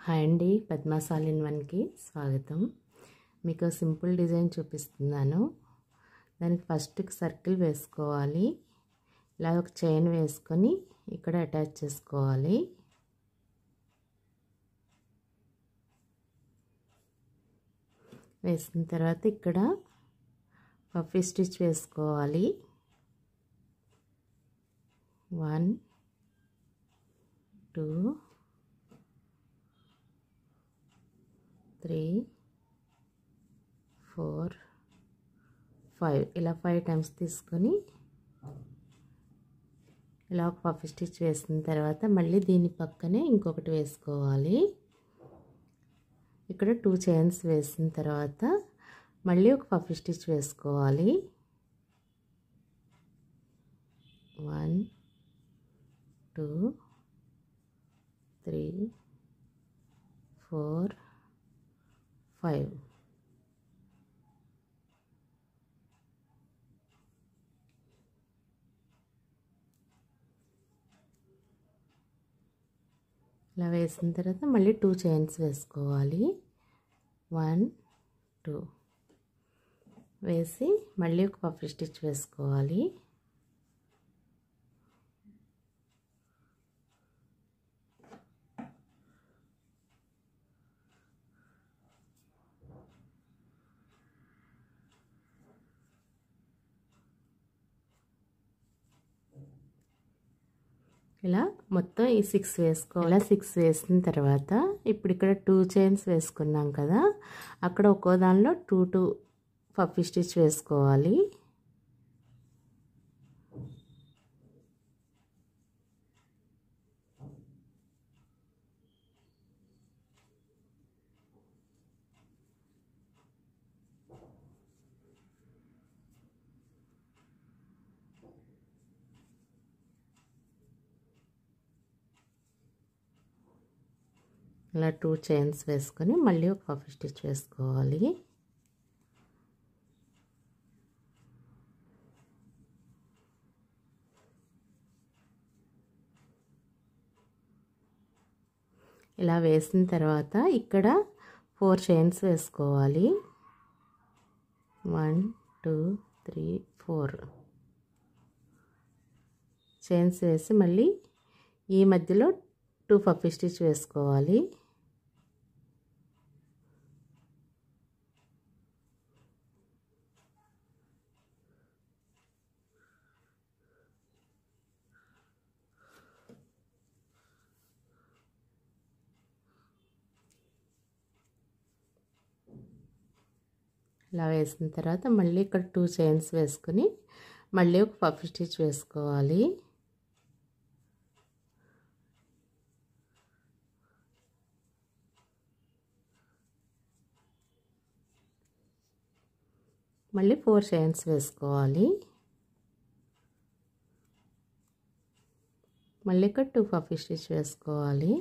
Hi అండి, Padma's all in వన్కి స్వాగతం. మీకు సింపుల్ డిజైన్ చూపిస్తున్నాను. దానికి ఫస్ట్ సర్కిల్ వేసుకోవాలి. ఇలా ఒక చైన్ వేసుకొని ఇక్కడ అటాచ్ చేసుకోవాలి. వేసిన తర్వాత ఇక్కడ పఫీ స్టిచ్ వేసుకోవాలి. 1 2 3 4 5 ఇలా 5 టైమ్స్ తీసుకొని ఇలా ఒక పఫీ స్టిచ్ వేసిన తర్వాత మళ్ళీ దీని పక్కనే ఇంకొకటి వేసుకోవాలి. ఇక్కడ 2 చైన్స్ వేసిన తర్వాత మళ్ళీ ఒక పఫీ స్టిచ్ వేసుకోవాలి. 1 2 3 4 5 ఇలా వేసిన తర్వాత మళ్ళీ 2 చైన్స్ వేసుకోవాలి. 1 2 వేసి మళ్ళీ ఒక పఫీ స్టిచ్ వేసుకోవాలి. ఇలా మొత్తం ఈ 6 వేసుకోవాలి. ఇలా 6 వేసిన తర్వాత ఇప్పుడు ఇక్కడ 2 చైన్స్ వేసుకున్నాం కదా, అక్కడ ఒక్కో దానిలో 2 పఫీ స్టిచ్ వేసుకోవాలి. ఇలా 2 చైన్స్ వేసుకొని మళ్ళీ ఒక పఫీ స్టిచ్ వేసుకోవాలి. ఇలా వేసిన తర్వాత ఇక్కడ 4 చైన్స్ వేసుకోవాలి. 1 2 3 4 చైన్స్ వేసి మళ్ళీ ఈ మధ్యలో 2 పఫీ స్టిచ్ వేసుకోవాలి. ఇలా వేసిన తర్వాత మళ్ళీ ఇక్కడ 2 చైన్స్ వేసుకొని మళ్ళీ ఒక పఫీ స్టిచ్ వేసుకోవాలి. మళ్ళీ 4 చైన్స్ వేసుకోవాలి. మళ్ళీ ఇక్కడ 2 పఫీ స్టిచ్ వేసుకోవాలి.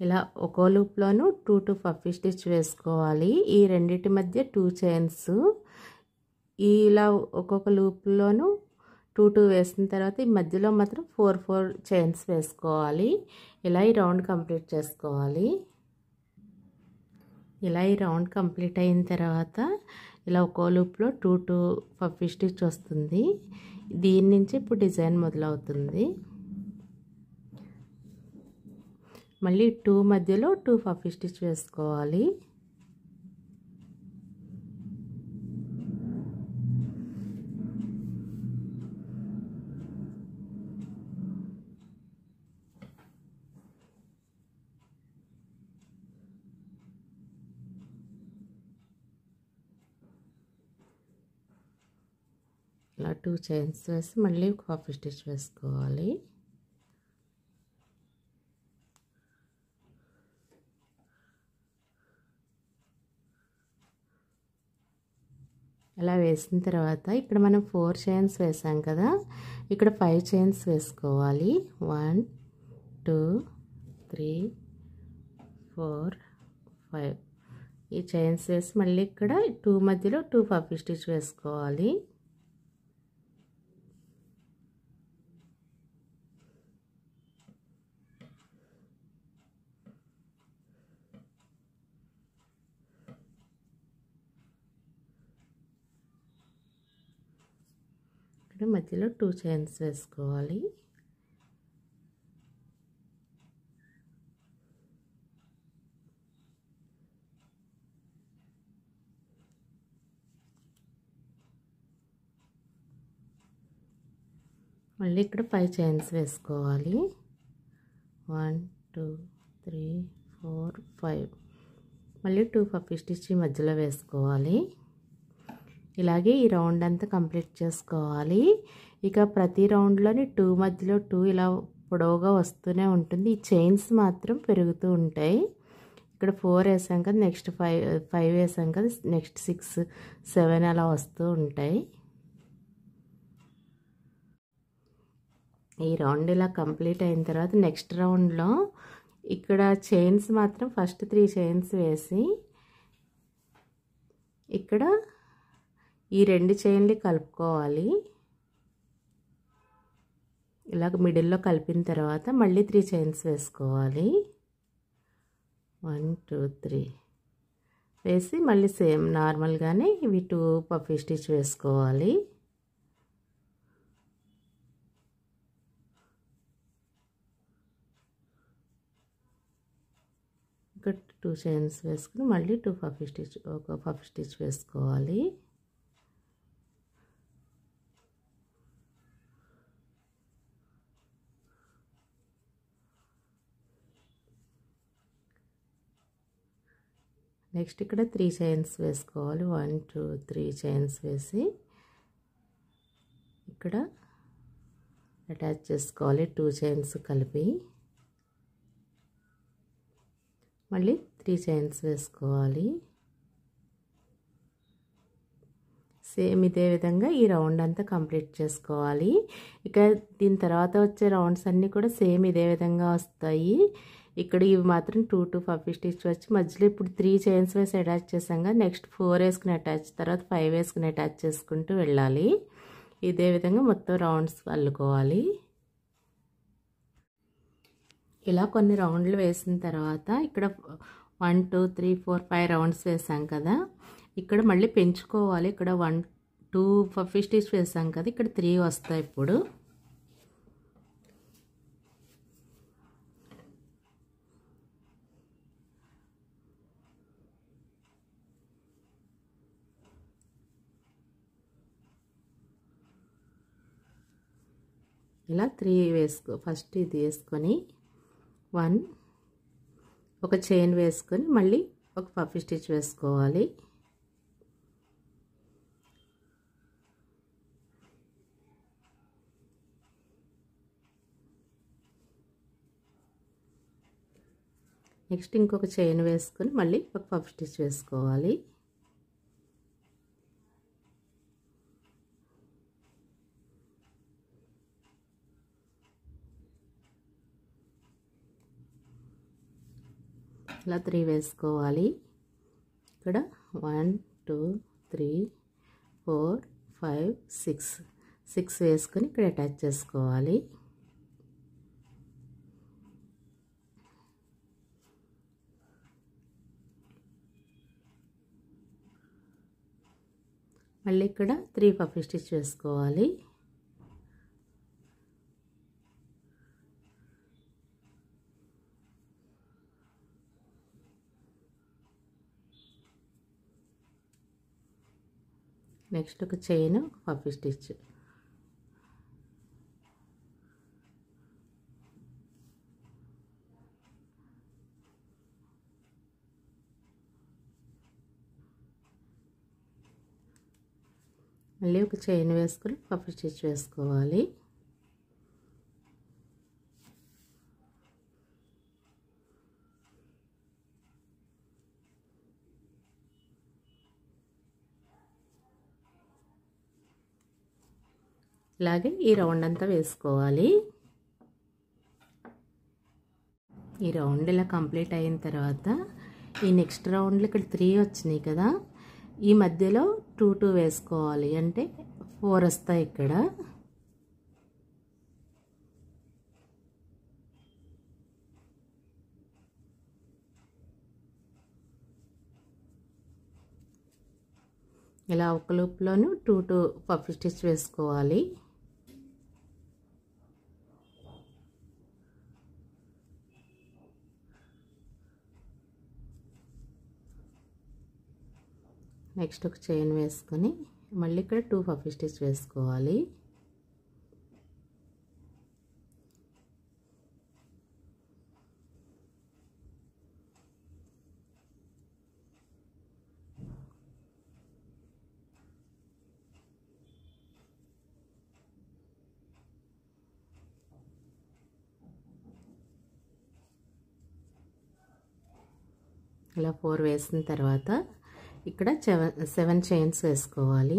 ఇలా ఒక్కో లూప్లోనూ 2 పఫీ స్టిచ్ వేసుకోవాలి. ఈ రెండిటి మధ్య 2 చైన్స్, ఇలా ఒక్కొక్క లూప్లోనూ 2 వేసిన తర్వాత ఈ మధ్యలో మాత్రం 4 చైన్స్ వేసుకోవాలి. ఇలా ఈ రౌండ్ కంప్లీట్ చేసుకోవాలి. ఇలా ఈ రౌండ్ కంప్లీట్ అయిన తర్వాత ఇలా ఒక్కో లూప్లో 2 పఫీ స్టిచ్ వస్తుంది. దీని నుంచి ఇప్పుడు డిజైన్ మొదలవుతుంది. మళ్ళీ 2 మధ్యలో 2 పఫీ స్టిచ్ వేసుకోవాలి. ఇలా 2 చైన్స్ వేసి మళ్ళీ ఒక పఫీ స్టిచ్ వేసుకోవాలి. అలా వేసిన తర్వాత ఇక్కడ మనం 4 చైన్స్ వేసాం కదా, ఇక్కడ 5 చైన్స్ వేసుకోవాలి. 1 2 3 4 5 ఈ చైన్స్ వేసి మళ్ళీ ఇక్కడ 2 మధ్యలో 2 పఫీ స్టిచ్ వేసుకోవాలి. ఇక్కడ మధ్యలో 2 చైన్స్ వేసుకోవాలి. మళ్ళీ ఇక్కడ 5 చైన్స్ వేసుకోవాలి. 1 2 3 4 5 మళ్ళీ 2 పఫీ స్టిచ్ మధ్యలో వేసుకోవాలి. ఇలాగే ఈ రౌండ్ అంతా కంప్లీట్ చేసుకోవాలి. ఇక ప్రతి రౌండ్లోని 2 మధ్యలో 2 ఇలా పొడవుగా వస్తూనే ఉంటుంది. ఈ చైన్స్ మాత్రం పెరుగుతూ ఉంటాయి. ఇక్కడ 4 వేసాం కదా, నెక్స్ట్ 5 వేసాం కదా, నెక్స్ట్ 6 7 అలా వస్తూ ఉంటాయి. ఈ రౌండ్ ఇలా కంప్లీట్ అయిన తర్వాత నెక్స్ట్ రౌండ్లో ఇక్కడ చైన్స్ మాత్రం ఫస్ట్ 3 చైన్స్ వేసి ఇక్కడ ఈ 2 చైన్లు కలుపుకోవాలి. ఇలాగ మిడిల్లో కలిపిన తర్వాత మళ్ళీ 3 చైన్స్ వేసుకోవాలి. 1 2 3 వేసి మళ్ళీ సేమ్ నార్మల్గానే ఇవి 2 పఫీ స్టిచ్ వేసుకోవాలి. ఇక్కడ 2 చైన్స్ వేసుకుని మళ్ళీ 2 పఫీ స్టిచ్, ఒక పఫీ స్టిచ్ వేసుకోవాలి. నెక్స్ట్ ఇక్కడ 3 చైన్స్ వేసుకోవాలి. 1 2 3 చైన్స్ వేసి ఇక్కడ అటాచ్ చేసుకోవాలి. 2 చైన్స్ కలిపి మళ్ళీ 3 చైన్స్ వేసుకోవాలి. సేమ్ ఇదే విధంగా ఈ రౌండ్ అంతా కంప్లీట్ చేసుకోవాలి. ఇక దీని తర్వాత వచ్చే రౌండ్స్ అన్నీ కూడా సేమ్ ఇదే విధంగా వస్తాయి. ఇక్కడ ఇవి మాత్రం 2 2 పఫీ స్టిచ్ వచ్చి మధ్యలో ఇప్పుడు 3 చైన్స్ వేసి అటాచ్ చేసాం కదా, నెక్స్ట్ 4 వేసుకుని అటాచ్, తర్వాత 5 వేసుకుని అటాచ్ చేసుకుంటూ వెళ్ళాలి. ఇదే విధంగా మొత్తం రౌండ్స్ అల్లుకోవాలి. ఇలా కొన్ని రౌండ్లు వేసిన తర్వాత ఇక్కడ 1 2 3 4 5 రౌండ్స్ వేసాం కదా, ఇక్కడ మళ్ళీ పెంచుకోవాలి. ఇక్కడ 1 2 పఫీ స్టిచ్ వేసాం కదా, ఇక్కడ 3 వస్తాయి. ఇప్పుడు ఇలా 3 వేసుకో, ఫస్ట్ ఇది వేసుకొని 1 ఒక చైన్ వేసుకొని మళ్ళీ ఒక పఫీ స్టిచ్ వేసుకోవాలి. నెక్స్ట్ ఇంకొక చైన్ వేసుకొని మళ్ళీ ఒక పఫీ స్టిచ్ వేసుకోవాలి. ఇలా 3 వేసుకోవాలి. ఇక్కడ 1 2 3 4 5 6 వేసుకొని ఇక్కడ అటాచ్ చేసుకోవాలి. మళ్ళీ ఇక్కడ 3 పఫీ స్టిచ్ వేసుకోవాలి. నెక్స్ట్ ఒక చైన్, ఒక పఫీ స్టిచ్. మళ్ళీ ఒక చైన్ వేసుకొని పఫీ స్టిచ్ వేసుకోవాలి. ఇలాగే ఈ రౌండ్ అంతా వేసుకోవాలి. ఈ రౌండ్ ఇలా కంప్లీట్ అయిన తర్వాత ఈ నెక్స్ట్ రౌండ్లో ఇక్కడ 3 వచ్చినాయి కదా, ఈ మధ్యలో 2 2 వేసుకోవాలి, అంటే 4 వస్తాయి ఇక్కడ. ఇలా ఒక లూప్లోను 2 2 పఫ్ స్టిచ్ వేసుకోవాలి. నెక్స్ట్ ఒక చైన్ వేసుకొని మళ్ళీ ఇక్కడ 2 పఫ్ స్టిచ్ వేసుకోవాలి. ఇలా 4 వేసిన తర్వాత ఇక్కడ 7 చైన్స్ వేసుకోవాలి.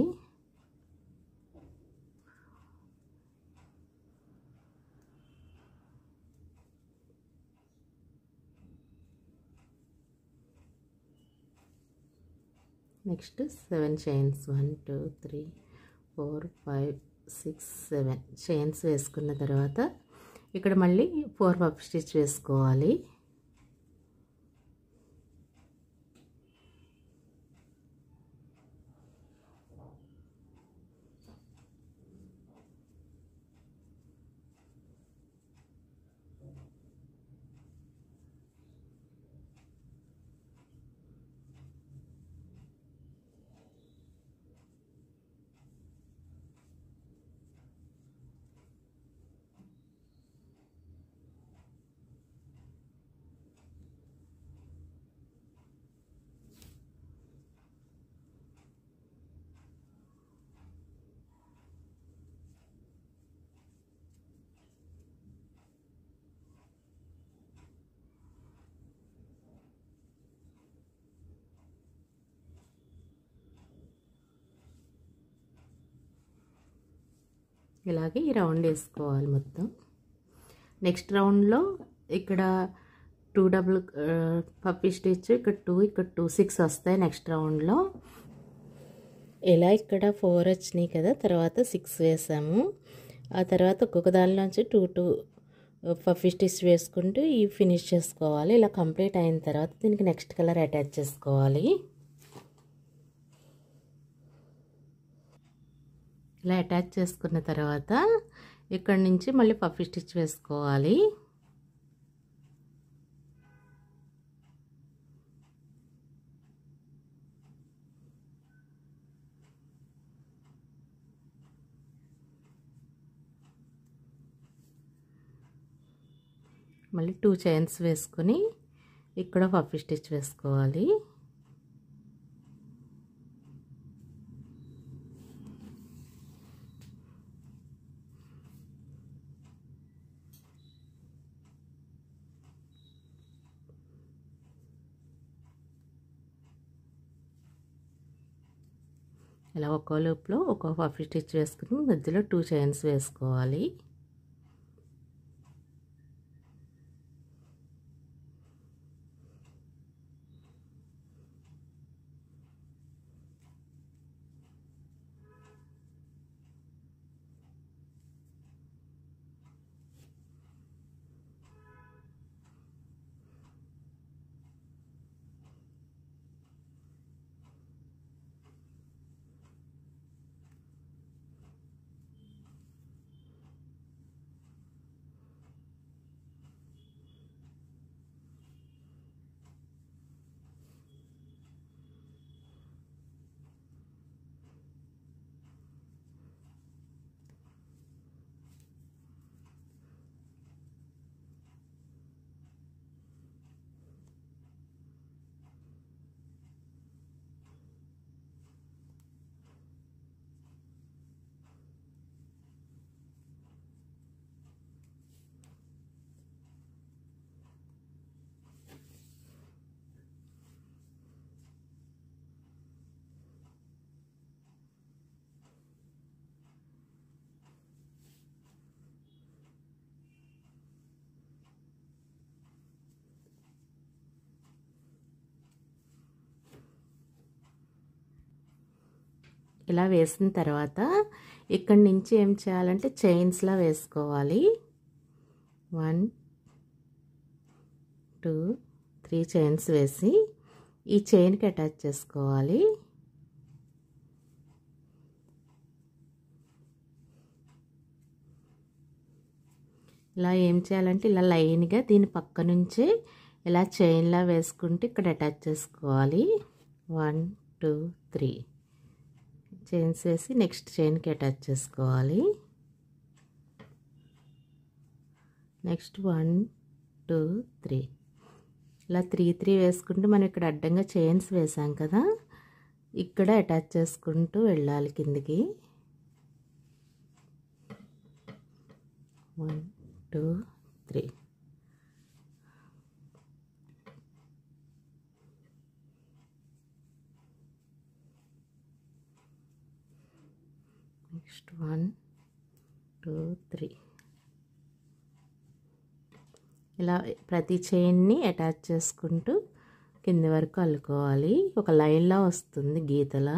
నెక్స్ట్ 7 చైన్స్ 1 2 3 4 5 6 7 చైన్స్ వేసుకున్న తర్వాత ఇక్కడ మళ్ళీ 4 పఫ్ స్టిచ్ వేసుకోవాలి. ఇలాగే ఈ రౌండ్ వేసుకోవాలి మొత్తం. నెక్స్ట్ రౌండ్లో ఇక్కడ 2 డబుల్ పఫీ స్టిచ్, ఇక్కడ 2 ఇక్కడ 2 6 వస్తాయి నెక్స్ట్ రౌండ్లో. ఇలా ఇక్కడ 4 వచ్చినాయి కదా, తర్వాత 6 వేసాము. ఆ తర్వాత ఒక్కొక్క దానిలోంచి 2 2 పఫీ స్టిచ్ వేసుకుంటూ ఈ ఫినిష్ చేసుకోవాలి. ఇలా కంప్లీట్ అయిన తర్వాత దీనికి నెక్స్ట్ కలర్ అటాచ్ చేసుకోవాలి. ఇలా అటాచ్ చేసుకున్న తర్వాత ఇక్కడ నుంచి మళ్ళీ పఫీ స్టిచ్ వేసుకోవాలి. మళ్ళీ 2 చైన్స్ వేసుకొని ఇక్కడ పఫీ స్టిచ్ వేసుకోవాలి. ఇలా ఒక్కో లూప్లో ఒక్కో పఫీ స్టిచ్ వేసుకుని మధ్యలో 2 చైన్స్ వేసుకోవాలి. ఇలా వేసిన తర్వాత ఇక్కడి నుంచి ఏం చేయాలంటే చైన్స్లా వేసుకోవాలి. 1 2 3 చైన్స్ వేసి ఈ చైన్కి అటాచ్ చేసుకోవాలి. ఇలా ఏం చేయాలంటే ఇలా లైన్గా దీని పక్క నుంచే ఇలా చైన్లా వేసుకుంటే ఇక్కడ అటాచ్ చేసుకోవాలి. 1 2 3 చైన్స్ వేసి నెక్స్ట్ చైన్కి అటాచ్ చేసుకోవాలి. నెక్స్ట్ 1 2 3 ఇలా 3 వేసుకుంటూ మనం ఇక్కడ అడ్డంగా చైన్స్ వేసాం కదా, ఇక్కడ అటాచ్ చేసుకుంటూ వెళ్ళాలి కిందికి. 1 2 3 నెక్స్ట్ 1 2 3 ఇలా ప్రతి చైన్ని అటాచ్ చేసుకుంటూ కింది వరకు అల్లుకోవాలి. ఒక లైన్లా వస్తుంది గీతలా.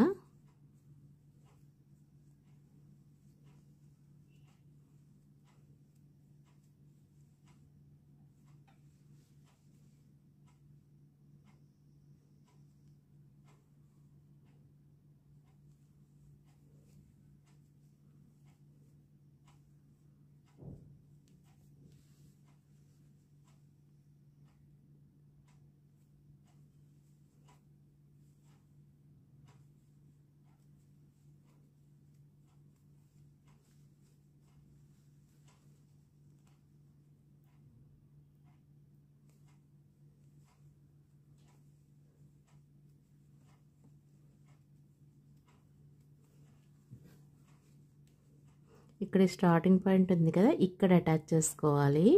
ఇక్కడ స్టార్టింగ్ పాయింట్ ఉంది కదా, ఇక్కడ అటాచ్ చేసుకోవాలి.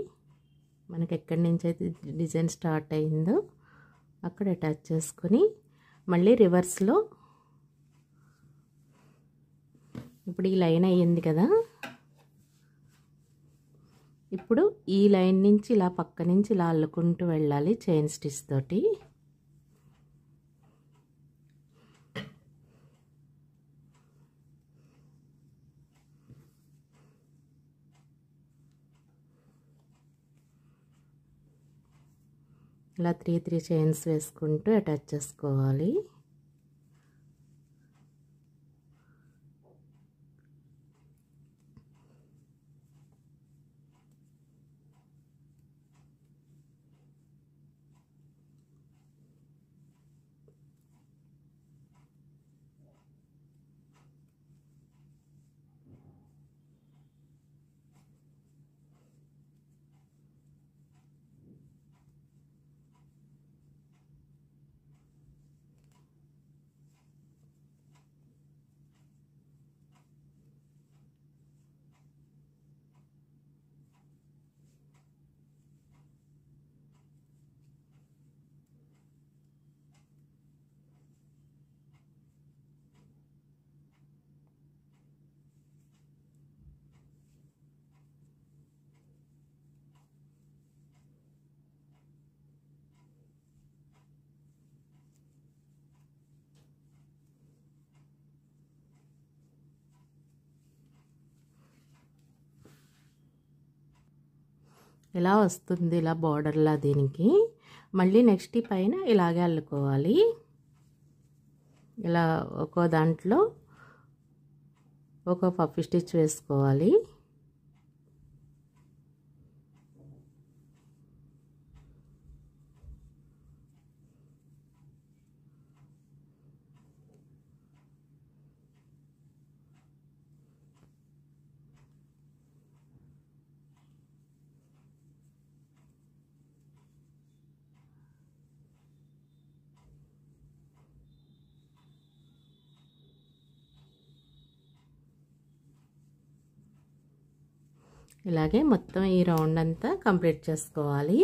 మనకి ఎక్కడి నుంచి అయితే డిజైన్ స్టార్ట్ అయిందో అక్కడ అటాచ్ చేసుకొని మళ్ళీ రివర్స్లో ఇప్పుడు ఈ లైన్ అయ్యింది కదా, ఇప్పుడు ఈ లైన్ నుంచి ఇలా పక్క నుంచి ఇలా అల్లుకుంటూ వెళ్ళాలి చైన్ స్టిచ్ తోటి. ఇలా 3 చైన్స్ వేసుకుంటూ అటాచ్ చేసుకోవాలి. ఇలా వస్తుంది, ఇలా బార్డర్లా దీనికి. మళ్ళీ నెక్స్ట్ పైన ఇలాగే అల్లుకోవాలి. ఇలా ఒక్కో దాంట్లో ఒక పఫ్ స్టిచ్ వేసుకోవాలి. ఇలాగే మొత్తం ఈ రౌండ్ అంతా కంప్లీట్ చేసుకోవాలి.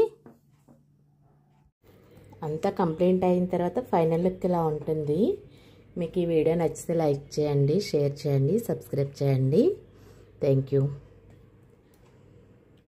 అంతా కంప్లీట్ అయిన తర్వాత ఫైనల్ లుక్ ఇలా ఉంటుంది. మీకు ఈ వీడియో నచ్చితే లైక్ చేయండి, షేర్ చేయండి, సబ్స్క్రైబ్ చేయండి. Thank you.